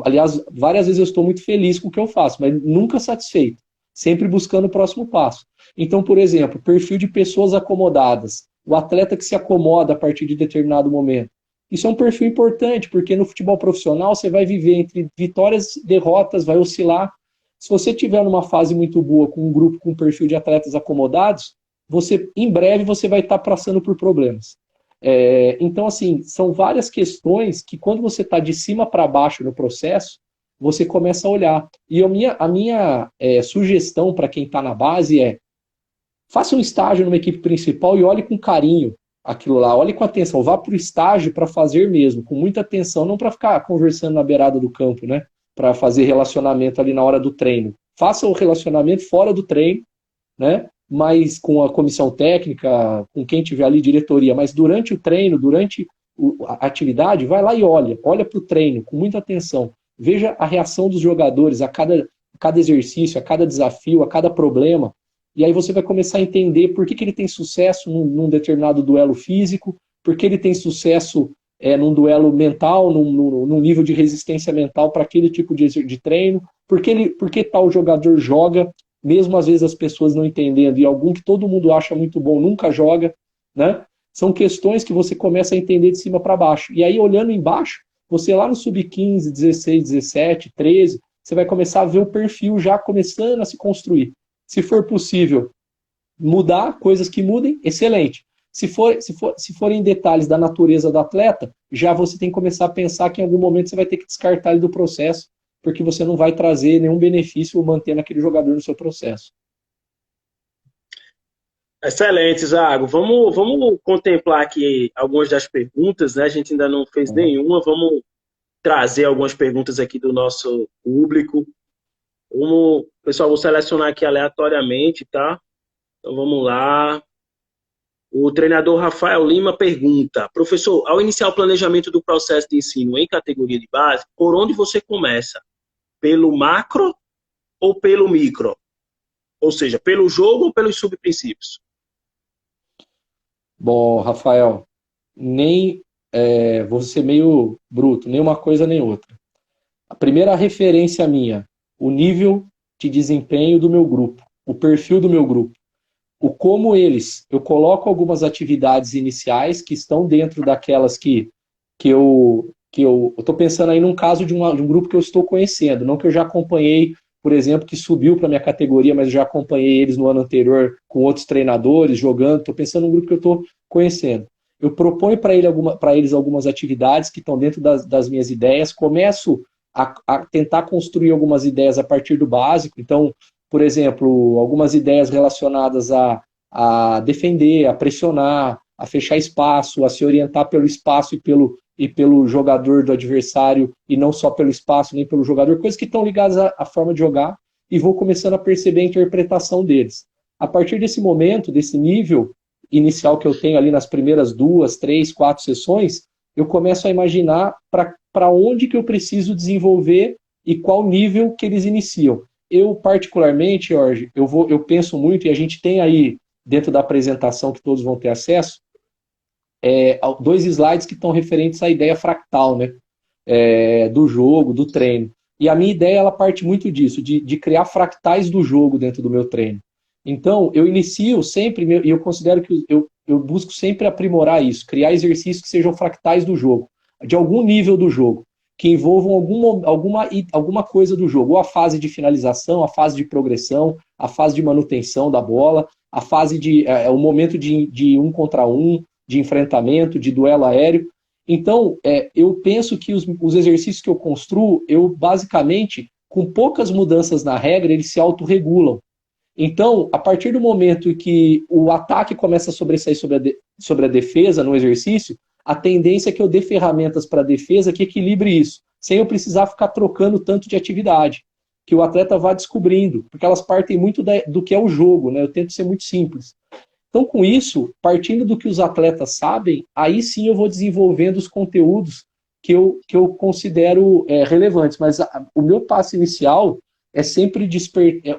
Aliás, várias vezes eu estou muito feliz com o que eu faço, mas nunca satisfeito. Sempre buscando o próximo passo. Então, por exemplo, perfil de pessoas acomodadas. O atleta que se acomoda a partir de determinado momento. Isso é um perfil importante, porque no futebol profissional você vai viver entre vitórias e derrotas, vai oscilar. Se você estiver numa fase muito boa com um grupo com um perfil de atletas acomodados, em breve você vai estar passando por problemas. Então, assim, são várias questões que quando você está de cima para baixo no processo, você começa a olhar. E a minha sugestão para quem está na base é: Faça um estágio numa equipe principal e olhe com carinho aquilo lá, olhe com atenção, vá para o estágio para fazer mesmo, com muita atenção, não para ficar conversando na beirada do campo, né? Para fazer relacionamento ali na hora do treino. Faça o relacionamento fora do treino, né? Mas com a comissão técnica, com quem tiver ali, diretoria, mas durante o treino, durante a atividade, vai lá e olha para o treino com muita atenção. Veja a reação dos jogadores a cada exercício, a cada desafio, a cada problema. E aí você vai começar a entender por que ele tem sucesso num determinado duelo físico, por que ele tem sucesso num duelo mental, num nível de resistência mental para aquele tipo de treino, por que tal jogador joga, mesmo às vezes as pessoas não entendendo, e algum que todo mundo acha muito bom nunca joga, né? São questões que você começa a entender de cima para baixo. E aí, olhando embaixo, você lá no sub-15, 16, 17, 13, você vai começar a ver o perfil já começando a se construir. Se for possível mudar, coisas que mudem, excelente. Se forem detalhes da natureza do atleta, já você tem que começar a pensar que em algum momento você vai ter que descartar ele do processo, porque você não vai trazer nenhum benefício mantendo aquele jogador no seu processo. Excelente, Zago. Vamos contemplar aqui algumas das perguntas, né? A gente ainda não fez nenhuma. Vamos trazer algumas perguntas aqui do nosso público. Pessoal, vou selecionar aqui aleatoriamente, tá? Então vamos lá. O treinador Rafael Lima pergunta: professor, ao iniciar o planejamento do processo de ensino em categoria de base, por onde você começa? Pelo macro ou pelo micro? Ou seja, pelo jogo ou pelos subprincípios? Bom, Rafael, vou ser meio bruto, nem uma coisa nem outra. A primeira referência minha, o nível de desempenho do meu grupo, o perfil do meu grupo, eu coloco algumas atividades iniciais que estão dentro daquelas que eu estou pensando aí num caso de um grupo que eu estou conhecendo, não que eu já acompanhei, por exemplo, que subiu para a minha categoria, mas eu já acompanhei eles no ano anterior com outros treinadores, jogando, estou pensando num grupo que eu estou conhecendo. Eu proponho para eles algumas atividades que estão dentro das minhas ideias, começo a tentar construir algumas ideias a partir do básico. Então, por exemplo, algumas ideias relacionadas a defender, a pressionar, a fechar espaço, a se orientar pelo espaço e pelo jogador do adversário, e não só pelo espaço, nem pelo jogador, coisas que estão ligadas à forma de jogar, e vou começando a perceber a interpretação deles. A partir desse momento, desse nível inicial que eu tenho ali nas primeiras 2, 3, 4 sessões, eu começo a imaginar para onde que eu preciso desenvolver e qual nível que eles iniciam. Eu, particularmente, Jorge, eu penso muito, e a gente tem aí, dentro da apresentação que todos vão ter acesso, 2 slides que estão referentes à ideia fractal, né? Do jogo, do treino. E a minha ideia, ela parte muito disso, de criar fractais do jogo dentro do meu treino. Então, eu inicio sempre, e eu considero que eu busco sempre aprimorar isso, criar exercícios que sejam fractais do jogo, de algum nível do jogo, que envolvam alguma coisa do jogo, ou a fase de finalização, a fase de progressão, a fase de manutenção da bola, a fase o momento de 1 contra 1, de enfrentamento, de duelo aéreo. Então, eu penso que os exercícios que eu construo, eu basicamente, com poucas mudanças na regra, eles se autorregulam. Então, a partir do momento que o ataque começa a sobressair sobre a defesa no exercício, a tendência é que eu dê ferramentas para a defesa que equilibre isso, sem eu precisar ficar trocando tanto de atividade, que o atleta vá descobrindo, porque elas partem muito do que é o jogo, né? Eu tento ser muito simples. Então, com isso, partindo do que os atletas sabem, aí sim eu vou desenvolvendo os conteúdos que eu considero relevantes. Mas o meu passo inicial é sempre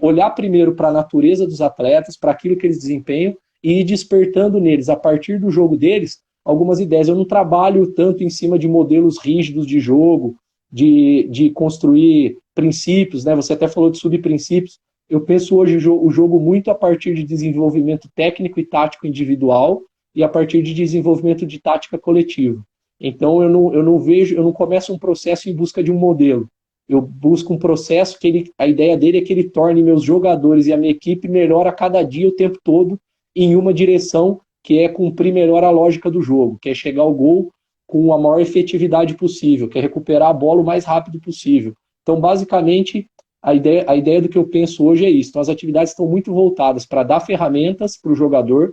olhar primeiro para a natureza dos atletas, para aquilo que eles desempenham, e ir despertando neles, a partir do jogo deles, algumas ideias. Eu não trabalho tanto em cima de modelos rígidos de jogo, de construir princípios, né? Você até falou de subprincípios. Eu penso hoje o jogo muito a partir de desenvolvimento técnico e tático individual e a partir de desenvolvimento de tática coletiva. Então eu não começo um processo em busca de um modelo. Eu busco um processo que a ideia dele é que ele torne meus jogadores e a minha equipe melhor a cada dia, o tempo todo, em uma direção que é cumprir melhor a lógica do jogo, que é chegar ao gol com a maior efetividade possível, que é recuperar a bola o mais rápido possível. Então, basicamente, a ideia do que eu penso hoje é isso. Então, as atividades estão muito voltadas para dar ferramentas para o jogador,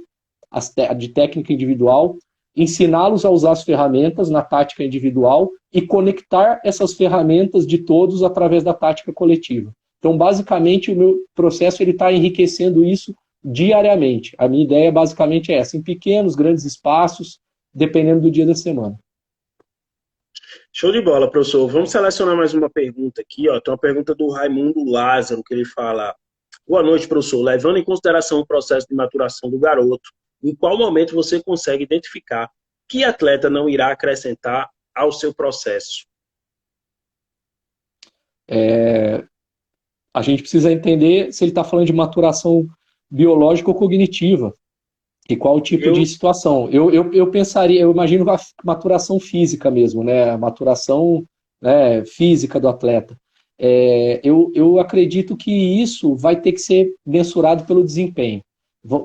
de técnica individual, ensiná-los a usar as ferramentas na tática individual e conectar essas ferramentas de todos através da tática coletiva. Então, basicamente, o meu processo está enriquecendo isso diariamente. A minha ideia basicamente é essa, em pequenos, grandes espaços, dependendo do dia da semana. Show de bola, professor. Vamos selecionar mais uma pergunta aqui. Ó. Tem uma pergunta do Raimundo Lázaro, que ele fala: boa noite, professor. Levando em consideração o processo de maturação do garoto, em qual momento você consegue identificar que atleta não irá acrescentar ao seu processo? A gente precisa entender se ele está falando de maturação biológica ou cognitiva. E qual tipo de situação? Eu pensaria, eu imagino a maturação física mesmo, né? A maturação, né, física do atleta. Eu acredito que isso vai ter que ser mensurado pelo desempenho.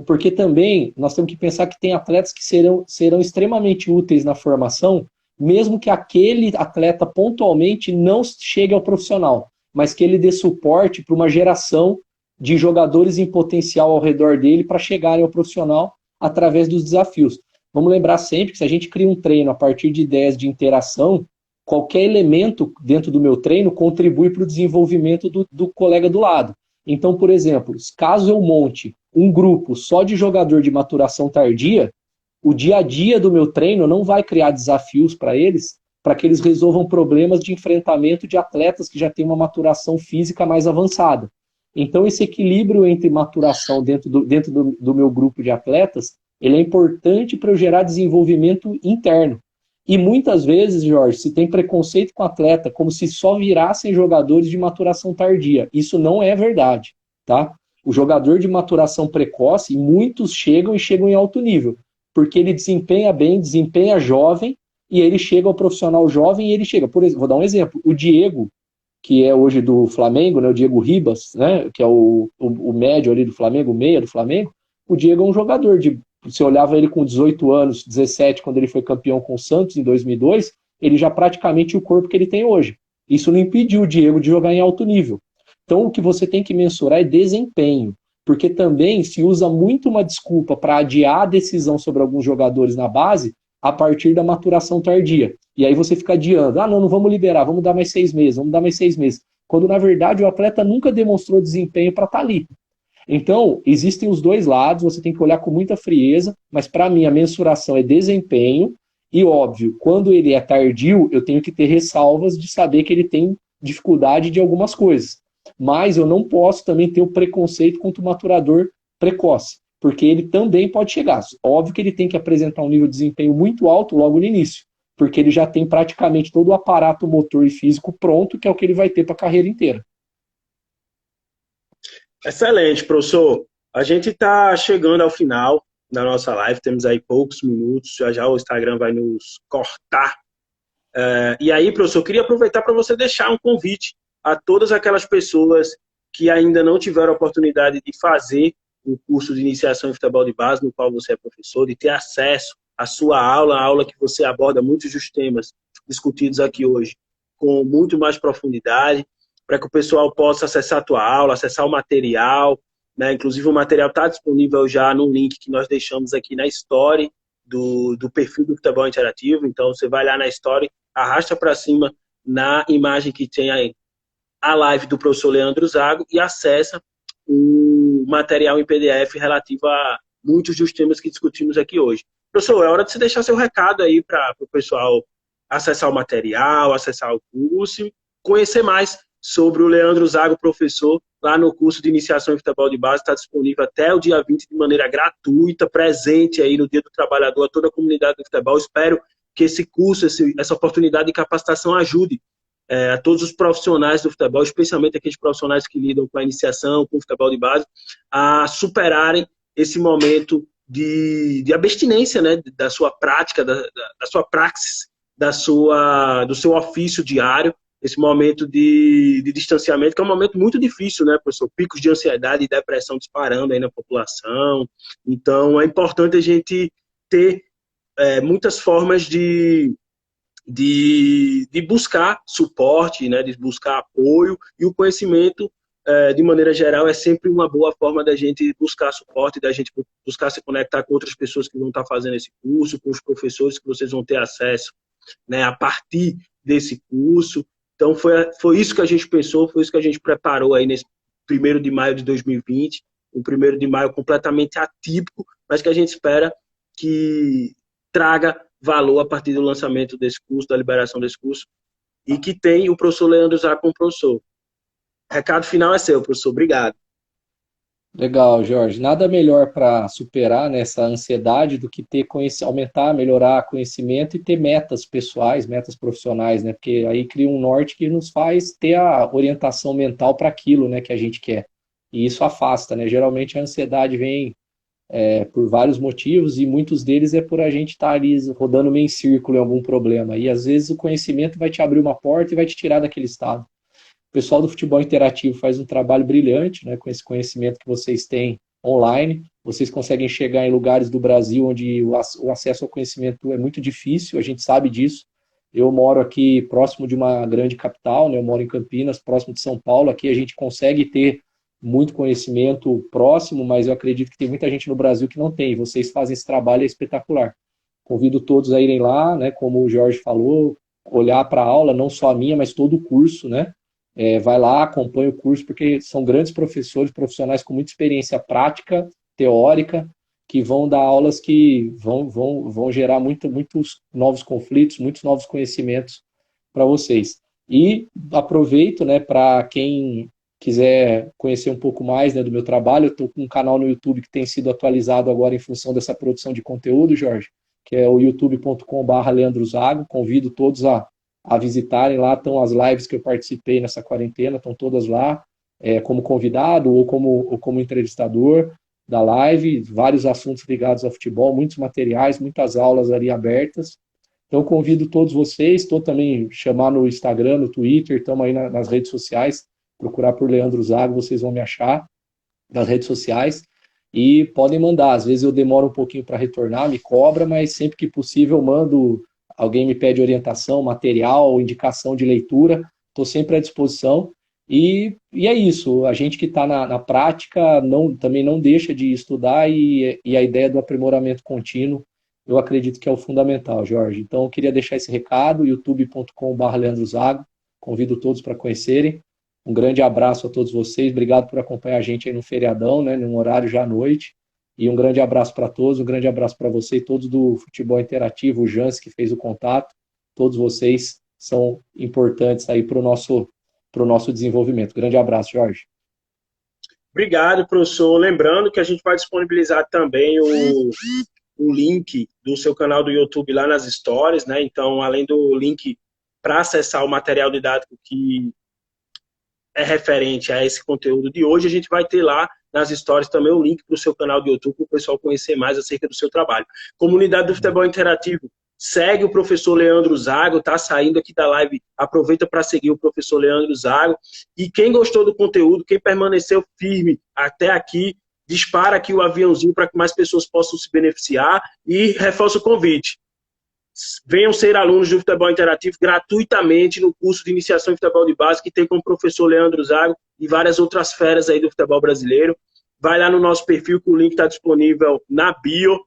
Porque também nós temos que pensar que tem atletas que serão extremamente úteis na formação, mesmo que aquele atleta pontualmente não chegue ao profissional, mas que ele dê suporte para uma geração de jogadores em potencial ao redor dele para chegarem ao profissional através dos desafios. Vamos lembrar sempre que se a gente cria um treino a partir de ideias de interação, qualquer elemento dentro do meu treino contribui para o desenvolvimento do colega do lado. Então, por exemplo, caso eu monte um grupo só de jogador de maturação tardia, o dia a dia do meu treino não vai criar desafios para eles, para que eles resolvam problemas de enfrentamento de atletas que já têm uma maturação física mais avançada. Então, esse equilíbrio entre maturação dentro do meu grupo de atletas, ele é importante para eu gerar desenvolvimento interno. E muitas vezes, Jorge, se tem preconceito com o atleta, como se só virassem jogadores de maturação tardia. Isso não é verdade, tá? O jogador de maturação precoce, muitos chegam em alto nível, porque ele desempenha bem, desempenha jovem, e ele chega ao profissional jovem e ele chega. Por exemplo, vou dar um exemplo. O Diego, que é hoje do Flamengo, né, o Diego Ribas, né, que é o médio ali do Flamengo, o meia do Flamengo, o Diego é um jogador você olhava ele com 18 anos, 17, quando ele foi campeão com o Santos em 2002, ele já praticamente o corpo que ele tem hoje. Isso não impediu o Diego de jogar em alto nível. Então, o que você tem que mensurar é desempenho, porque também se usa muito uma desculpa para adiar a decisão sobre alguns jogadores na base a partir da maturação tardia. E aí você fica adiando. Não vamos liberar, vamos dar mais 6 meses, vamos dar mais 6 meses. Quando, na verdade, o atleta nunca demonstrou desempenho para estar ali. Então, existem os dois lados, você tem que olhar com muita frieza, mas para mim a mensuração é desempenho, e óbvio, quando ele é tardio, eu tenho que ter ressalvas de saber que ele tem dificuldade de algumas coisas. Mas eu não posso também ter o preconceito contra o maturador precoce, porque ele também pode chegar. Óbvio que ele tem que apresentar um nível de desempenho muito alto logo no início, porque ele já tem praticamente todo o aparato motor e físico pronto, que é o que ele vai ter para a carreira inteira. Excelente, professor. A gente está chegando ao final da nossa live, temos aí poucos minutos, já o Instagram vai nos cortar. E aí, professor, eu queria aproveitar para você deixar um convite a todas aquelas pessoas que ainda não tiveram a oportunidade de fazer o curso de iniciação em futebol de base, no qual você é professor, de ter acesso à sua aula, a aula que você aborda muitos dos temas discutidos aqui hoje, com muito mais profundidade, para que o pessoal possa acessar a tua aula, acessar o material, né? Inclusive o material está disponível já no link que nós deixamos aqui na story do perfil do Futebol Interativo. Então você vai lá na story, arrasta para cima na imagem que tem aí a live do professor Leandro Zago e acessa o material em PDF relativo a muitos dos temas que discutimos aqui hoje. Professor, é hora de você deixar seu recado aí para o pessoal acessar o material, acessar o curso e conhecer mais sobre o Leandro Zago, professor, lá no curso de iniciação em futebol de base. Está disponível até o dia 20 de maneira gratuita, presente aí no Dia do Trabalhador a toda a comunidade do futebol. Espero que esse curso, essa oportunidade de capacitação ajude a todos os profissionais do futebol, especialmente aqueles profissionais que lidam com a iniciação, com o futebol de base, a superarem esse momento de abstinência, né, da sua prática, da sua praxis, do seu ofício diário, esse momento de distanciamento, que é um momento muito difícil, né, professor? Picos de ansiedade e depressão disparando aí na população. Então, é importante a gente ter muitas formas de de buscar suporte, né, de buscar apoio, e o conhecimento, de maneira geral, é sempre uma boa forma da gente buscar suporte, da gente buscar se conectar com outras pessoas que vão estar fazendo esse curso, com os professores que vocês vão ter acesso, né, a partir desse curso. Então, foi isso que a gente pensou, foi isso que a gente preparou aí nesse 1º de maio de 2020, um 1º de maio completamente atípico, mas que a gente espera que traga valor a partir do lançamento desse curso, da liberação desse curso, e que tem o professor Leandro Zá como professor. Recado final é seu, professor. Obrigado. Legal, Jorge. Nada melhor para superar nessa ansiedade do que ter aumentar, melhorar conhecimento e ter metas pessoais, metas profissionais, né? Porque aí cria um norte que nos faz ter a orientação mental para aquilo, né, que a gente quer. E isso afasta, né? Geralmente a ansiedade vem por vários motivos e muitos deles é por a gente estar ali rodando meio em círculo em algum problema. E às vezes o conhecimento vai te abrir uma porta e vai te tirar daquele estado. O pessoal do futebol interativo faz um trabalho brilhante, né, com esse conhecimento que vocês têm online. Vocês conseguem chegar em lugares do Brasil onde o acesso ao conhecimento é muito difícil, a gente sabe disso. Eu moro aqui próximo de uma grande capital, né, eu moro em Campinas, próximo de São Paulo. Aqui a gente consegue ter muito conhecimento próximo, mas eu acredito que tem muita gente no Brasil que não tem. Vocês fazem esse trabalho, é espetacular. Convido todos a irem lá, né, como o Jorge falou, olhar para a aula, não só a minha, mas todo o curso, né? Vai lá, acompanha o curso, porque são grandes professores, profissionais com muita experiência prática, teórica, que vão dar aulas que vão gerar muitos novos conflitos, muitos novos conhecimentos para vocês. E aproveito, né, para quem quiser conhecer um pouco mais, né, do meu trabalho, eu estou com um canal no YouTube que tem sido atualizado agora em função dessa produção de conteúdo, Jorge, que é o youtube.com/Leandro Zago. Convido todos a visitarem. Lá estão as lives que eu participei nessa quarentena, estão todas lá, como convidado ou como entrevistador da live, vários assuntos ligados ao futebol, muitos materiais, muitas aulas ali abertas. Então convido todos vocês, estou também chamar no Instagram, no Twitter, estamos aí nas redes sociais, procurar por Leandro Zago, vocês vão me achar nas redes sociais. E podem mandar, às vezes eu demoro um pouquinho para retornar, me cobra, mas sempre que possível eu mando. Alguém me pede orientação, material, indicação de leitura, estou sempre à disposição. E é isso, a gente que está na prática também não deixa de estudar e a ideia do aprimoramento contínuo, eu acredito que é o fundamental, Jorge. Então, eu queria deixar esse recado, youtube.com/Leandro Zago, convido todos para conhecerem. Um grande abraço a todos vocês, obrigado por acompanhar a gente aí no feriadão, né, num horário já à noite. E um grande abraço para todos, um grande abraço para você e todos do Futebol Interativo, o Jans que fez o contato. Todos vocês são importantes aí para o nosso desenvolvimento. Grande abraço, Jorge. Obrigado, professor. Lembrando que a gente vai disponibilizar também o link do seu canal do YouTube lá nas stories, né? Então, além do link para acessar o material didático que é referente a esse conteúdo de hoje, a gente vai ter lá nas stories também o link para o seu canal do YouTube, para o pessoal conhecer mais acerca do seu trabalho. Comunidade do Futebol Interativo, segue o professor Leandro Zago, tá saindo aqui da live, aproveita para seguir o professor Leandro Zago. E quem gostou do conteúdo, quem permaneceu firme até aqui, dispara aqui o aviãozinho para que mais pessoas possam se beneficiar e reforça o convite. Venham ser alunos do Futebol Interativo gratuitamente no curso de iniciação em futebol de base que tem como professor Leandro Zago e várias outras feras aí do futebol brasileiro. Vai lá no nosso perfil que o link está disponível na bio.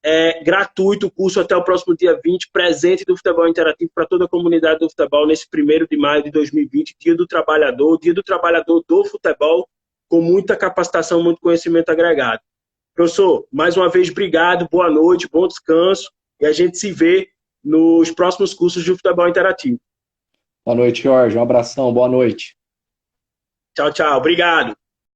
É gratuito o curso até o próximo dia 20, presente do Futebol Interativo para toda a comunidade do futebol nesse 1º de maio de 2020, dia do trabalhador do futebol, com muita capacitação, muito conhecimento agregado. Professor, mais uma vez, obrigado, boa noite, bom descanso. E a gente se vê nos próximos cursos de futebol interativo. Boa noite, Jorge. Um abração. Boa noite. Tchau, tchau. Obrigado.